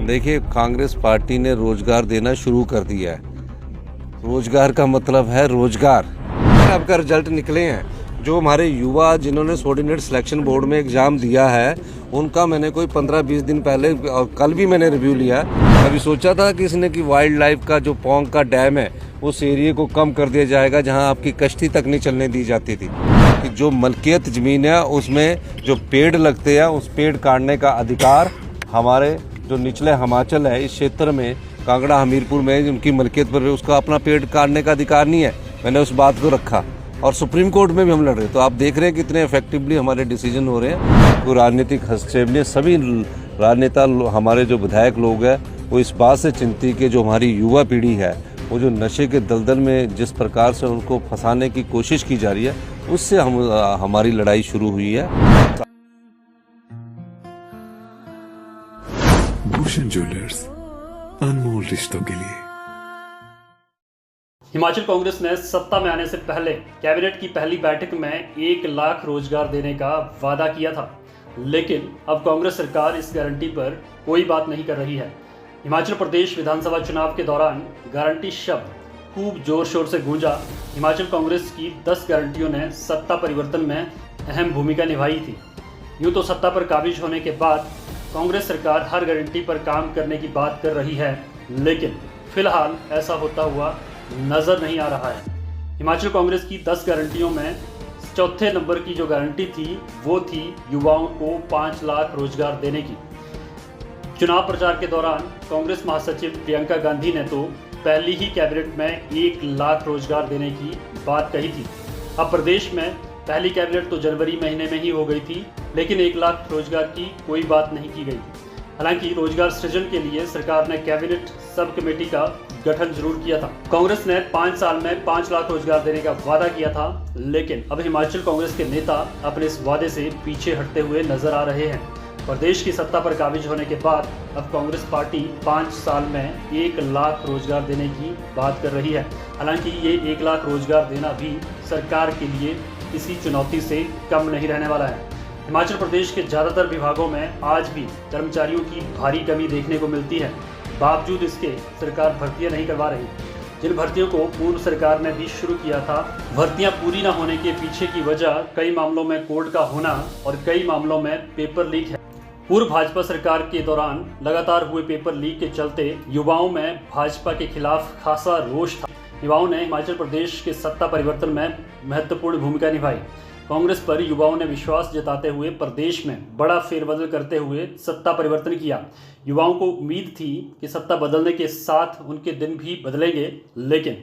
देखिए, कांग्रेस पार्टी ने रोजगार देना शुरू कर दिया है। रोजगार का मतलब है रोजगार। अब का रिजल्ट निकले हैं, जो हमारे युवा जिन्होंने सबॉर्डिनेट सिलेक्शन बोर्ड में एग्ज़ाम दिया है, उनका मैंने कोई 15-20 दिन पहले और कल भी मैंने रिव्यू लिया। अभी सोचा था कि इसने कि वाइल्ड लाइफ का जो पोंग का डैम है उस एरिए को कम कर दिया जाएगा जहां आपकी कश्ती तक नहीं चलने दी जाती थी। कि जो मलकियत ज़मीन है उसमें जो पेड़ लगते हैं उस पेड़ काटने का अधिकार हमारे जो निचले हिमाचल है इस क्षेत्र में कांगड़ा हमीरपुर में उनकी मलकियत पर उसका अपना पेड़ काटने का अधिकार नहीं है। मैंने उस बात को रखा और सुप्रीम कोर्ट में भी हम लड़ रहे हैं। तो आप देख रहे हैं कितने इफेक्टिवली हमारे डिसीजन हो रहे हैं। कोई राजनीतिक हस्तक्षेप नहीं, सभी राजनेता हमारे जो विधायक लोग हैं वो इस बात से चिंतित कि जो हमारी युवा पीढ़ी है वो जो नशे के दलदल में जिस प्रकार से उनको फंसाने की कोशिश की जा रही है उससे हमारी लड़ाई शुरू हुई है। भूषण ज्वेलर्स, अनमोल रिश्तों के लिए। हिमाचल कांग्रेस ने सत्ता में आने से पहले कैबिनेट की पहली बैठक में 1 लाख रोजगार देने का वादा किया था, लेकिन अब कांग्रेस सरकार इस गारंटी पर कोई बात नहीं कर रही है। हिमाचल प्रदेश विधानसभा चुनाव के दौरान गारंटी शब्द खूब जोर शोर से गूंजा। हिमाचल कांग्रेस की 10 गारंटियों ने सत्ता परिवर्तन में अहम भूमिका निभाई थी। यूँ तो सत्ता पर काबिज होने के बाद कांग्रेस सरकार हर गारंटी पर काम करने की बात कर रही है, लेकिन फिलहाल ऐसा होता हुआ नजर नहीं आ रहा है। हिमाचल कांग्रेस की 10 गारंटियों में चौथे नंबर की जो गारंटी थी वो थी युवाओं को 5 लाख रोजगार देने की। चुनाव प्रचार के दौरान कांग्रेस महासचिव प्रियंका गांधी ने तो पहली ही कैबिनेट में 1 लाख रोजगार देने की बात कही थी। अब प्रदेश में पहली कैबिनेट तो जनवरी महीने में ही हो गई थी, लेकिन 1 लाख रोजगार की कोई बात नहीं की गई। हालांकि रोजगार सृजन के लिए सरकार ने कैबिनेट सब कमेटी का गठन जरूर किया था। कांग्रेस ने 5 साल में 5 लाख रोजगार देने का वादा किया था, लेकिन अब हिमाचल कांग्रेस के नेता अपने इस वादे से पीछे हटते हुए नजर आ रहे हैं। प्रदेश की सत्ता पर काबिज होने के बाद अब कांग्रेस पार्टी 5 साल में 1 लाख रोजगार देने की बात कर रही है। हालांकि ये 1 लाख रोजगार देना भी सरकार के लिए किसी चुनौती से कम नहीं रहने वाला है। हिमाचल प्रदेश के ज़्यादातर विभागों में आज भी कर्मचारियों की भारी कमी देखने को मिलती है। बावजूद इसके सरकार भर्तियां नहीं करवा रही। जिन भर्तियों को पूर्व सरकार ने भी शुरू किया था, भर्तियां पूरी न होने के पीछे की वजह कई मामलों में कोर्ट का होना और कई मामलों में पेपर लीक है। पूर्व भाजपा सरकार के दौरान लगातार हुए पेपर लीक के चलते युवाओं में भाजपा के खिलाफ खासा रोष था। युवाओं ने हिमाचल प्रदेश के सत्ता परिवर्तन में महत्वपूर्ण भूमिका निभाई। कांग्रेस पर युवाओं ने विश्वास जताते हुए प्रदेश में बड़ा फेरबदल करते हुए सत्ता परिवर्तन किया। युवाओं को उम्मीद थी कि सत्ता बदलने के साथ उनके दिन भी बदलेंगे, लेकिन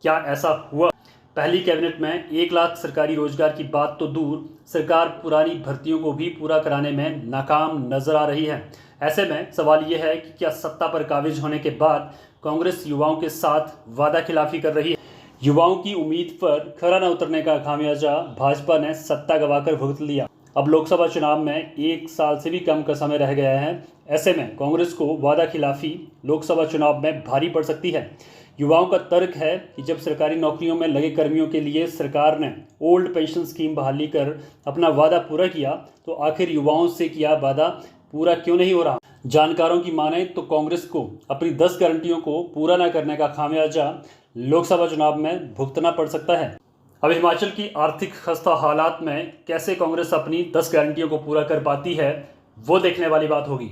क्या ऐसा हुआ? पहली कैबिनेट में 1 लाख सरकारी रोजगार की बात तो दूर, सरकार पुरानी भर्तियों को भी पूरा कराने में नाकाम नजर आ रही है। ऐसे में सवाल यह है कि क्या सत्ता पर काबिज होने के बाद कांग्रेस युवाओं के साथ वादा खिलाफी कर रही है? युवाओं की उम्मीद पर खरा न उतरने का खामियाजा भाजपा ने सत्ता गंवाकर भुगत लिया। अब लोकसभा चुनाव में 1 साल से भी कम का समय रह गया है। ऐसे में कांग्रेस को वादा खिलाफी लोकसभा चुनाव में भारी पड़ सकती है। युवाओं का तर्क है कि जब सरकारी नौकरियों में लगे कर्मियों के लिए सरकार ने ओल्ड पेंशन स्कीम बहाली कर अपना वादा पूरा किया, तो आखिर युवाओं से किया वादा पूरा क्यों नहीं हो रहा? जानकारों की माने तो कांग्रेस को अपनी 10 गारंटियों को पूरा न करने का खामियाजा लोकसभा चुनाव में भुगतना पड़ सकता है। अब हिमाचल की आर्थिक खस्ता हालात में कैसे कांग्रेस अपनी 10 गारंटियों को पूरा कर पाती है, वो देखने वाली बात होगी।